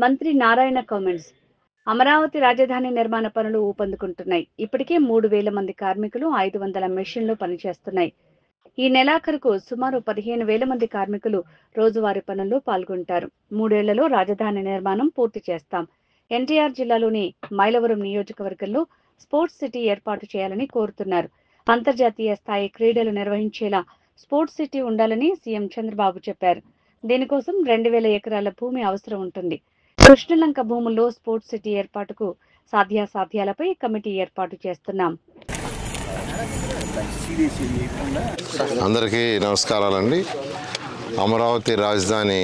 మంత్రి నారాయణ కామెంట్స్. అమరావతి రాజధాని నిర్మాణ పనులు ఊపందుకుంటున్నాయి. ఇప్పటికే 3,000 మంది కార్మికులు 500 మెషిన్లు పనిచేస్తున్నాయి. ఈ నెలాఖరుకు సుమారు 15,000 మంది కార్మికులు రోజువారీ పనుల్లో పాల్గొంటారు. 3 ఏళ్లలో రాజధాని నిర్మాణం పూర్తి చేస్తాం. ఎన్టీఆర్ జిల్లాలోని మైలవరం నియోజకవర్గంలో స్పోర్ట్స్ సిటీ ఏర్పాటు చేయాలని కోరుతున్నారు. అంతర్జాతీయ స్థాయి క్రీడలు నిర్వహించేలా స్పోర్ట్స్ సిటీ ఉండాలని సీఎం చంద్రబాబు చెప్పారు. దీనికోసం 2,000 ఎకరాల భూమి అవసరం ఉంటుంది. కృష్ణలంక భూముల్లో స్పోర్ట్స్ సిటీ ఏర్పాటుకు సాధ్యాసాధ్యాలపై కమిటీ ఏర్పాటు చేస్తున్నాం. అందరికీ నమస్కారాలండి. అమరావతి రాజధాని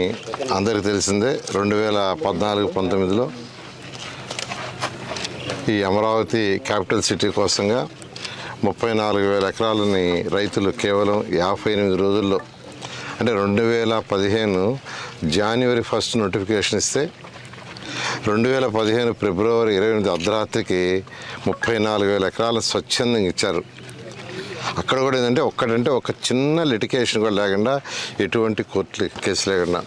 అందరికీ తెలిసిందే. 2014-19లో ఈ అమరావతి క్యాపిటల్ సిటీ కోసంగా 34,000 ఎకరాలని రైతులు కేవలం 58 రోజుల్లో, అంటే 2015 జనవరి 1 నోటిఫికేషన్ ఇస్తే 2015 ఫిబ్రవరి 28 అర్ధరాత్రికి 34,000 ఎకరాలు స్వచ్ఛందంగా ఇచ్చారు. అక్కడ కూడా ఏంటంటే ఒక చిన్న లిటికేషన్ కూడా లేకుండా, ఎటువంటి కోర్టు కేసు లేకుండా.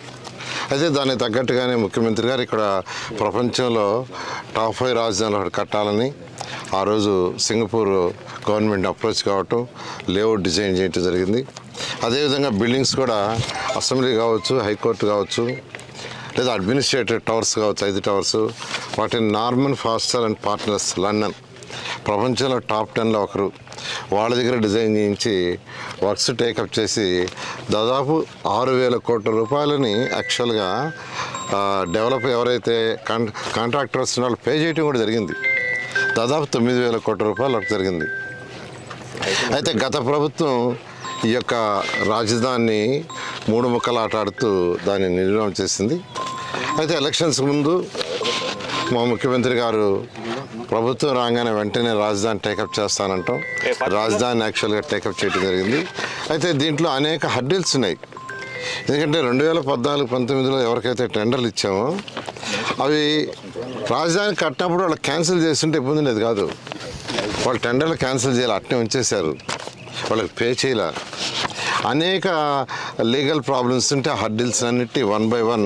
అయితే దానికి తగ్గట్టుగానే ముఖ్యమంత్రి గారు ఇక్కడ ప్రపంచంలో టాప్ 5 రాజధానులు ఒకటి కట్టాలని ఆ రోజు సింగపూర్ గవర్నమెంట్ అప్రోచ్ కావటం, లేఅవుట్ డిజైన్ చేయటం జరిగింది. అదేవిధంగా బిల్డింగ్స్ కూడా అసెంబ్లీ కావచ్చు, హైకోర్టు కావచ్చు, లేదా అడ్మినిస్ట్రేటివ్ టవర్స్ కావచ్చు, 5 టవర్స్, వాటిని Norman faster and partners London, ప్రపంచంలో టాప్ 10లో ఒకరు, వాళ్ళ దగ్గర డిజైన్ చేయించి వర్క్స్ టేకప్ చేసి దాదాపు 6,000 కోట్ల రూపాయలని యాక్చువల్గా డెవలప్ ఎవరైతే కాంట్రాక్టర్స్ వాళ్ళు పే చేయడం కూడా జరిగింది. దాదాపు 9,000 కోట్ల రూపాయలు వరకు జరిగింది. అయితే గత ప్రభుత్వం ఈ యొక్క రాజధానిని 3 ముక్కలు ఆటాడుతూ దాన్ని నిర్మాణం చేసింది. అయితే ఎలక్షన్స్ ముందు మా ముఖ్యమంత్రి గారు ప్రభుత్వం రాగానే వెంటనే రాజధాని టేకప్ చేస్తానంటాం. రాజధాని యాక్చువల్గా టేకప్ చేయడం జరిగింది. అయితే దీంట్లో అనేక హర్డిల్స్ ఉన్నాయి. ఎందుకంటే 2014-19లో ఎవరికైతే టెండర్లు ఇచ్చామో అవి రాజధాని కట్టినప్పుడు వాళ్ళు క్యాన్సిల్ చేస్తుంటే ఇబ్బంది ఉండేది కాదు. వాళ్ళు టెండర్లు క్యాన్సిల్ చేయాలి, అట్నే ఉంచేశారు, వాళ్ళకి పే చేయాల. అనేక లీగల్ ప్రాబ్లమ్స్ ఉంటే ఆ హర్డిల్స్ అన్నిటి 1 by 1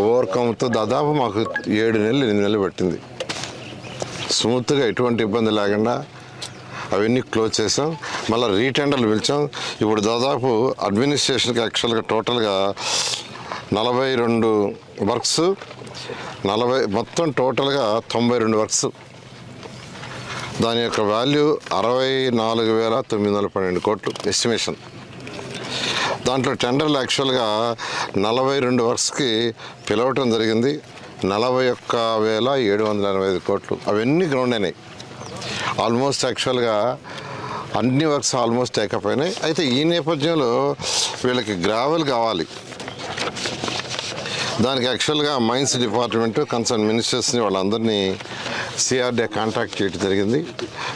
ఓవర్కమ్తో దాదాపు మాకు 7 నెలలు 8 నెలలు పట్టింది. స్మూత్గా ఎటువంటి ఇబ్బంది లేకుండా అవన్నీ క్లోజ్ చేసాం. మళ్ళీ రీటెండర్లు పిలిచాం. ఇప్పుడు దాదాపు అడ్మినిస్ట్రేషన్కి యాక్చువల్గా టోటల్గా 42 వర్క్స్, మొత్తం టోటల్గా 92 వర్క్స్. దాని యొక్క వాల్యూ 64,912 కోట్లు ఎస్టిమేషన్. దాంట్లో టెండర్లు యాక్చువల్గా 42 వర్క్స్కి పిలవటం జరిగింది. 41,785 కోట్లు అవన్నీ గ్రౌండ్ అయినాయి. ఆల్మోస్ట్ యాక్చువల్గా అన్ని వర్క్స్ ఆల్మోస్ట్ టేకప్ అయినాయి. అయితే ఈ నేపథ్యంలో వీళ్ళకి గ్రావెల్ కావాలి. దానికి యాక్చువల్గా మైన్స్ డిపార్ట్మెంట్ కన్సర్న్ మినిస్టర్స్ని వాళ్ళందరినీ సిఆర్డీఏ కాంట్రాక్ట్ చేయడం జరిగింది.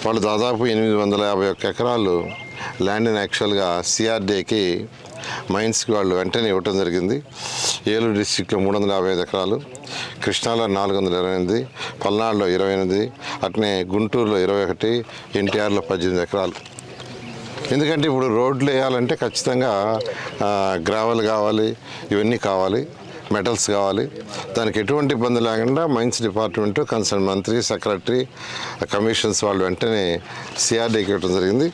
వాళ్ళు దాదాపు 851 ఎకరాలు ల్యాండ్ని యాక్చువల్గా సిఆర్డీఏకి మైన్స్కి వాళ్ళు వెంటనే ఇవ్వటం జరిగింది. ఏలూరు డిస్టిక్లో 355 ఎకరాలు, కృష్ణాలో 428, పల్నాడులో 28, అట్నే గుంటూరులో 21, ఎన్టీఆర్లో 18 ఎకరాలు. ఎందుకంటే ఇప్పుడు రోడ్లు వేయాలంటే ఖచ్చితంగా గ్రావెల్ కావాలి, ఇవన్నీ కావాలి, మెటల్స్ కావాలి. దానికి ఎటువంటి ఇబ్బంది లేకుండా మైన్స్ డిపార్ట్మెంటు కన్సర్న్ మంత్రి, సెక్రటరీ, కమిషన్స్ వాళ్ళు వెంటనే సిఆర్డీకి ఇవ్వడం జరిగింది.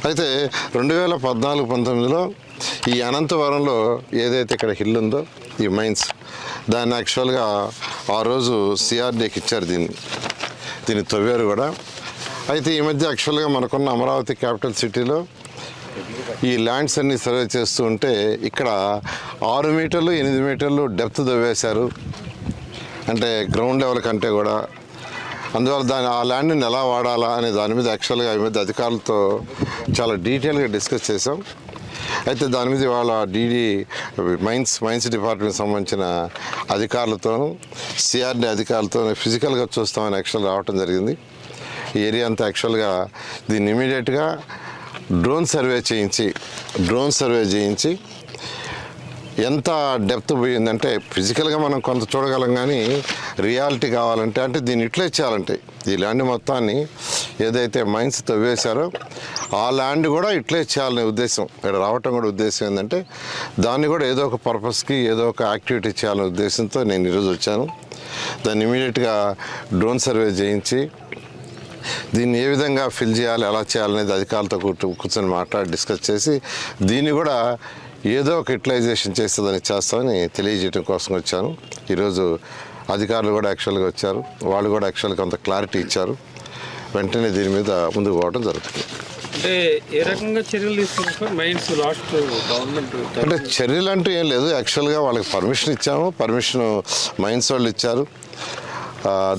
అయితే 2014-19లో ఈ అనంతవరంలో ఏదైతే ఇక్కడ హిల్ ఉందో ఈ మైన్స్, దాన్ని యాక్చువల్గా ఆ రోజు సిఆర్డీకి ఇచ్చారు. దీన్ని తవ్వారు కూడా. అయితే ఈ మధ్య యాక్చువల్గా మనకున్న అమరావతి క్యాపిటల్ సిటీలో ఈ ల్యాండ్స్ అన్నీ సర్వే చేస్తూ ఉంటే ఇక్కడ 6 మీటర్లు 8 మీటర్లు డెప్త్ తవ్వేశారు, అంటే గ్రౌండ్ లెవెల్ కంటే కూడా. అందువల్ల ఆ ల్యాండ్ని ఎలా వాడాలా అనే దాని మీద యాక్చువల్గా ఈ మధ్య అధికారులతో చాలా డీటెయిల్గా డిస్కస్ చేసాం. అయితే దాని మీద ఇవాళ మైన్స్ డిపార్ట్మెంట్ సంబంధించిన అధికారులతోనూ సిఆర్డీ అధికారులతో ఫిజికల్గా చూస్తామని యాక్చువల్ రావటం జరిగింది. ఈ ఏరియా అంతా యాక్చువల్గా దీన్ని ఇమీడియట్గా డ్రోన్ సర్వే చేయించి ఎంత డెప్త్ పోయిందంటే ఫిజికల్గా మనం కొంత చూడగలం, కానీ రియాలిటీ కావాలంటే అంటే దీన్ని యూటిలైజ్ చేయాలంటే ఈ ల్యాండ్ మొత్తాన్ని ఏదైతే మైన్స్ తవ్వేశారో ఆ ల్యాండ్ కూడా యూటిలైజ్ చేయాలనే ఉద్దేశం, ఇక్కడ రావటం కూడా ఉద్దేశం ఏంటంటే దాన్ని కూడా ఏదో ఒక పర్పస్కి ఏదో ఒక యాక్టివిటీ చేయాలనే ఉద్దేశంతో నేను ఈరోజు వచ్చాను. దాన్ని ఇమీడియట్గా డ్రోన్ సర్వే చేయించి దీన్ని ఏ విధంగా ఫిల్ చేయాలి, ఎలా చేయాలనేది అధికారులతో కూర్చొని మాట్లాడి డిస్కస్ చేసి దీన్ని కూడా ఏదో ఒక యూటిలైజేషన్ చేస్తుందని చేస్తామని తెలియజేయడం కోసం వచ్చాను. ఈరోజు అధికారులు కూడా యాక్చువల్గా వచ్చారు, వాళ్ళు కూడా యాక్చువల్గా కొంత క్లారిటీ ఇచ్చారు. వెంటనే దీని మీద ముందుకు పోవడం జరుగుతుంది. అంటే ఏ రకంగా చర్యలు తీసుకుంటారు మైన్స్ లాస్ట్ గవర్నమెంట్? అంటే చర్యలు అంటూ ఏం లేదు, యాక్చువల్గా వాళ్ళకి పర్మిషన్ ఇచ్చాము, పర్మిషన్ మైన్స్ వాళ్ళు ఇచ్చారు.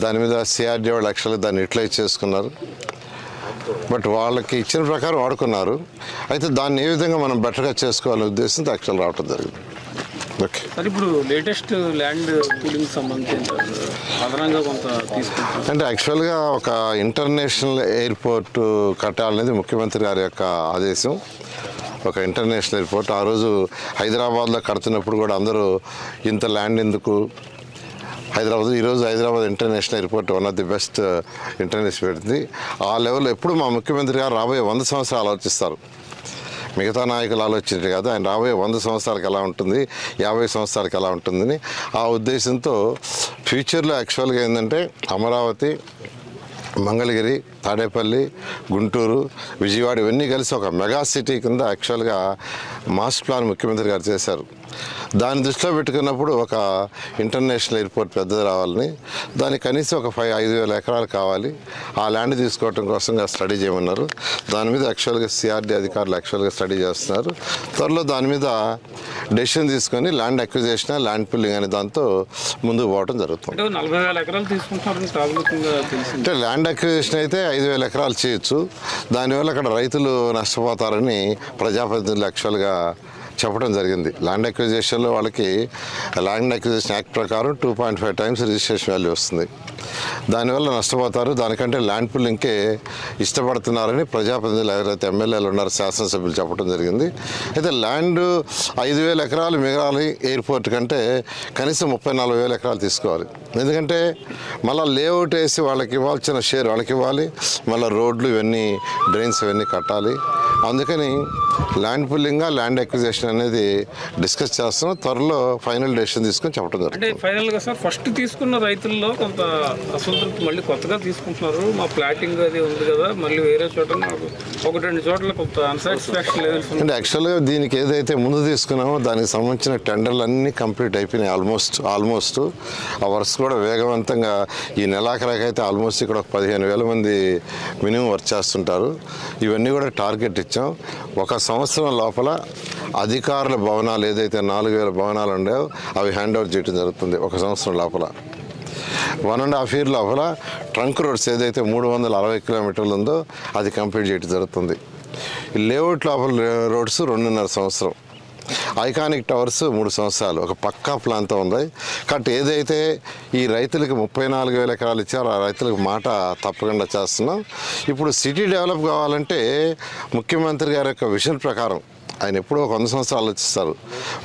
దాని మీద సిఆర్డీ వాళ్ళు యాక్చువల్గా దాన్ని యూటిలైజ్ చేసుకున్నారు. బట్ వాళ్ళకి ఇచ్చిన ప్రకారం వాడుకున్నారు. అయితే దాన్ని ఏ విధంగా మనం బెటర్గా చేసుకోవాలనే ఉద్దేశంతో యాక్చువల్ రావడం జరిగింది. ఓకే సార్, ఇప్పుడు లేటెస్ట్ ల్యాండ్ పూలింగ్ సంబంధించి అదనంగా కొంత తీసుకుంటాం అంటే యాక్చువల్గా ఒక ఇంటర్నేషనల్ ఎయిర్పోర్ట్ కట్టాలనేది ముఖ్యమంత్రి గారి యొక్క ఆదేశం. ఒక ఇంటర్నేషనల్ ఎయిర్పోర్ట్ ఆ రోజు హైదరాబాద్లో కడుతున్నప్పుడు కూడా అందరూ ఇంత ల్యాండ్ ఎందుకు ఈరోజు Hyderabad international airport one of the best international పెడుతుంది. ఆ లెవెల్లో ఎప్పుడు మా ముఖ్యమంత్రి గారు రాబోయే 100 సంవత్సరాలు ఆలోచిస్తారు. మిగతా నాయకులు ఆలోచించారు కదా, ఆయన రాబోయే 100 సంవత్సరాలకు ఎలా ఉంటుంది, 50 సంవత్సరాలకు ఎలా ఉంటుందని ఆ ఉద్దేశంతో ఫ్యూచర్లో యాక్చువల్గా ఏంటంటే అమరావతి, మంగళగిరి, తాడేపల్లి, గుంటూరు, విజయవాడ ఇవన్నీ కలిసి ఒక మెగా సిటీ కింద యాక్చువల్గా మాస్టర్ ప్లాన్ ముఖ్యమంత్రి గారు చేశారు. దాన్ని దృష్టిలో పెట్టుకున్నప్పుడు ఒక ఇంటర్నేషనల్ ఎయిర్పోర్ట్ పెద్దది రావాలని, దానికి కనీసం ఒక 5,000 ఎకరాలు కావాలి. ఆ ల్యాండ్ తీసుకోవడం కోసం స్టడీ చేయమన్నారు. దాని మీద యాక్చువల్గా సిఆర్డీ అధికారులు యాక్చువల్గా స్టడీ చేస్తున్నారు. త్వరలో దాని మీద డెసిషన్ తీసుకొని ల్యాండ్ అక్విజిషన్, ల్యాండ్ పుల్లింగ్ అనే దాంతో ముందుకు పోవడం జరుగుతుంది. 40,000 ఎకరాలు తీసుకుంటారు. అంటే ల్యాండ్ అక్విజిషన్ అయితే 5,000 ఎకరాలు చేయొచ్చు. దానివల్ల అక్కడ రైతులు నష్టపోతారని ప్రజాప్రతినిధులు యాక్చువల్గా చెప్పడం జరిగింది. ల్యాండ్ అక్విజిషన్లో వాళ్ళకి ల్యాండ్ అక్విజిషన్ యాక్ట్ ప్రకారం 2.5 times రిజిస్ట్రేషన్ వాల్యూ వస్తుంది. దానివల్ల నష్టపోతారు. దానికంటే ల్యాండ్ పుల్లింగ్కే ఇష్టపడుతున్నారని ప్రజాప్రతినిధులు ఎవరైతే ఎమ్మెల్యేలు ఉన్నారో, శాసనసభ్యులు చెప్పడం జరిగింది. అయితే ల్యాండ్ 5,000 ఎకరాలు మిగలాలి ఎయిర్పోర్ట్ కంటే కనీసం 30,000-40,000 ఎకరాలు తీసుకోవాలి. ఎందుకంటే మళ్ళీ లేఅవుట్ వేసి వాళ్ళకి ఇవ్వాల్సిన షేర్ వాళ్ళకి ఇవ్వాలి, మళ్ళీ రోడ్లు ఇవన్నీ డ్రైన్స్ ఇవన్నీ కట్టాలి. అందుకని ల్యాండ్ పుల్లింగ్, ల్యాండ్ అక్విజిషన్ అనేది డిస్కస్ చేస్తున్నాం. త్వరలో ఫైనల్ డెసిషన్ తీసుకొని చెప్పడం జరుగుతుంది. అంటే ఫైనల్గా సార్ ఫస్ట్ తీసుకున్న రైతుల్లో కొంత అసంతృప్తి, మళ్ళీ కొత్తగా తీసుకుంటున్నారు. మా ప్లాటింగ్ అది ఉంది కదా, మళ్ళీ వేరే చోట 1-2 చోట్ల కొంత అన్సాటిస్ఫాక్షన్ లెవెల్స్. అంటే యాక్చువల్గా దీనికి ఏదైతే ముందు తీసుకున్నామో దానికి సంబంధించిన టెండర్లు అన్నీ కంప్లీట్ అయిపోయినాయి. ఆల్మోస్ట్ ఆ వర్క్స్ కూడా వేగవంతంగా ఈ నెలాఖరికైతే ఆల్మోస్ట్ ఇక్కడ 15,000 మంది మినిమం వర్క్ చేస్తుంటారు. ఇవన్నీ కూడా టార్గెట్ ఇచ్చాం. 1 సంవత్సరం లోపల అధికారుల భవనాలు ఏదైతే 4,000 భవనాలు ఉన్నాయో అవి హ్యాండ్ ఓవర్ చేయడం జరుగుతుంది. 1 సంవత్సరం లోపల 1.5 year లోపల ట్రంక్ రోడ్స్ ఏదైతే 360 కిలోమీటర్లు ఉందో అది కంప్లీట్ చేయడం జరుగుతుంది. లేఅవుట్ లోపల రోడ్స్ 2.5 సంవత్సరం, ఐకానిక్ టవర్స్ 3 సంవత్సరాలు, ఒక పక్కా ప్లాన్తో ఉంది. కాబట్టి ఏదైతే ఈ రైతులకి 34,000 ఎకరాలు ఇచ్చారో ఆ రైతులకు మాట తప్పకుండా చేస్తున్నాం. ఇప్పుడు సిటీ డెవలప్ కావాలంటే ముఖ్యమంత్రి గారి యొక్క విజన్ ప్రకారం ఆయన ఎప్పుడూ 100 సంవత్సరాలు ఆలోచిస్తారు.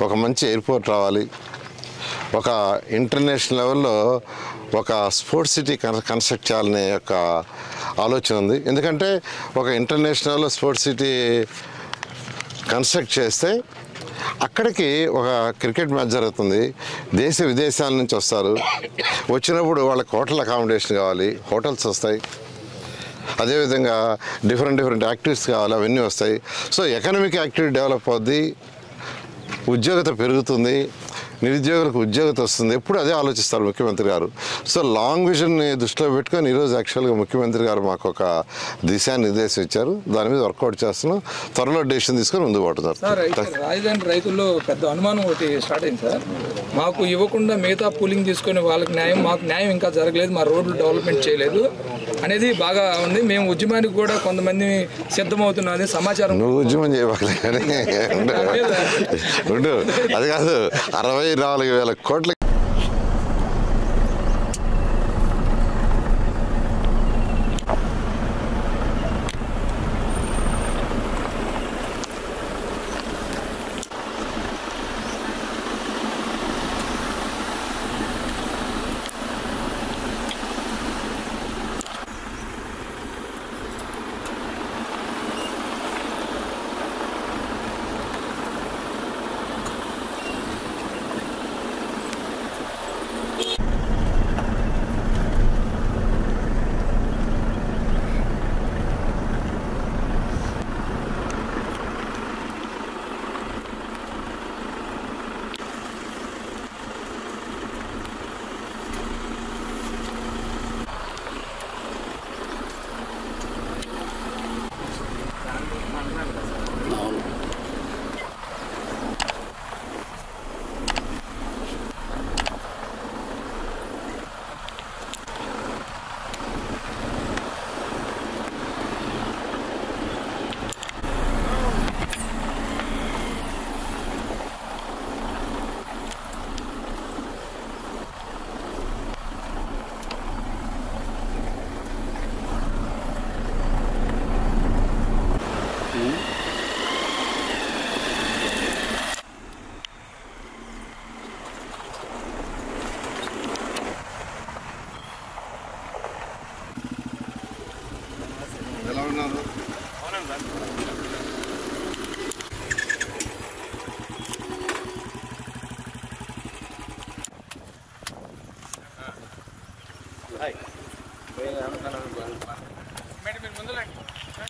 ఒక మంచి ఎయిర్పోర్ట్ రావాలి, ఒక ఇంటర్నేషనల్ లెవెల్లో ఒక స్పోర్ట్స్ సిటీ కన్స్ట్రక్ట్ చేయాలనే యొక్క ఆలోచన ఉంది. ఎందుకంటే ఒక ఇంటర్నేషనల్ స్పోర్ట్స్ సిటీ కన్స్ట్రక్ట్ చేస్తే అక్కడికి ఒక క్రికెట్ మ్యాచ్ జరుగుతుంది, దేశ విదేశాల నుంచి వస్తారు. వచ్చినప్పుడు వాళ్ళకి హోటల్ అకామిడేషన్ కావాలి, హోటల్స్ వస్తాయి. అదేవిధంగా డిఫరెంట్ యాక్టివిటీస్ కావాలి, అవన్నీ వస్తాయి. సో ఎకనామిక్ యాక్టివిటీ డెవలప్ అవుద్ది, ఉద్యోగత పెరుగుతుంది, నిరుద్యోగులకు ఉద్యోగత వస్తుంది. ఎప్పుడు అదే ఆలోచిస్తారు ముఖ్యమంత్రి గారు. సో లాంగ్ విజన్ని దృష్టిలో పెట్టుకొని ఈరోజు యాక్చువల్గా ముఖ్యమంత్రి గారు మాకు ఒక దిశానిర్దేశం ఇచ్చారు. దాని మీద వర్కౌట్ చేస్తున్నాం. త్వరలో డెసిషన్ తీసుకొని ముందుకు పోతున్నారు. రాజధాని రైతుల్లో పెద్ద అనుమానం ఒకటి స్టార్ట్ అయింది సార్. మాకు ఇవ్వకుండా మిగతా పూలింగ్ తీసుకొని వాళ్ళకి న్యాయం, మాకు న్యాయం ఇంకా జరగలేదు, మా రోడ్లు డెవలప్మెంట్ చేయలేదు అనేది బాగా ఉంది. మేము ఉద్యమానికి కూడా కొంతమంది సిద్ధమవుతున్నది సమాచారం. నువ్వు ఉద్యమం చేయవాలి కానీ అది కాదు, 64,000 కోట్ల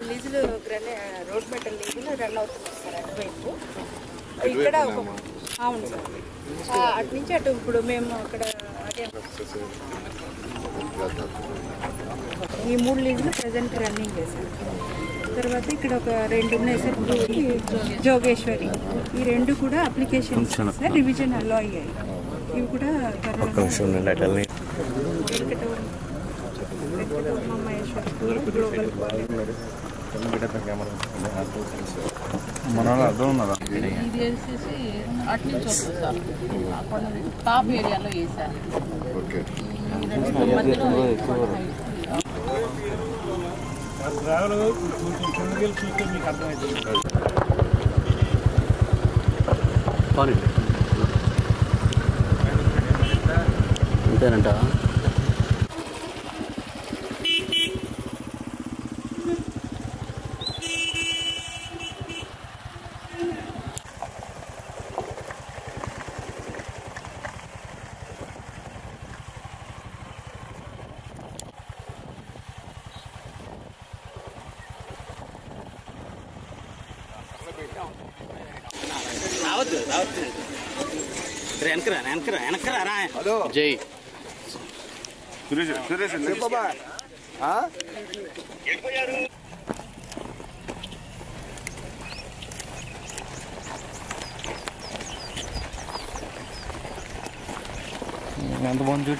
లీజులు రోడ్ మెటల్ లీజులు రన్ అవుతున్నాయి సార్ అటువైపు. ఇక్కడ అవును సార్, అటు నుంచి అటు ఇప్పుడు మేము అక్కడ అదే ఈ 3 లీజులు ప్రజెంట్ రన్నింగ్ చేశారు. తర్వాత ఇక్కడ ఒక 2 ఉన్నాయి సార్, జోగేశ్వరి. ఈ 2 కూడా అప్లికేషన్ సార్, రివిజన్ అలో అయ్యాయి. ఇవి కూడా ఇది వేసేసి అటు నుంచి వస్తుంది సార్, టాప్ ఏరియాలో వేసారు. మధ్యలో అంతేనంట. రావద్దు వెనకరా జై ఎంత బాగుంది.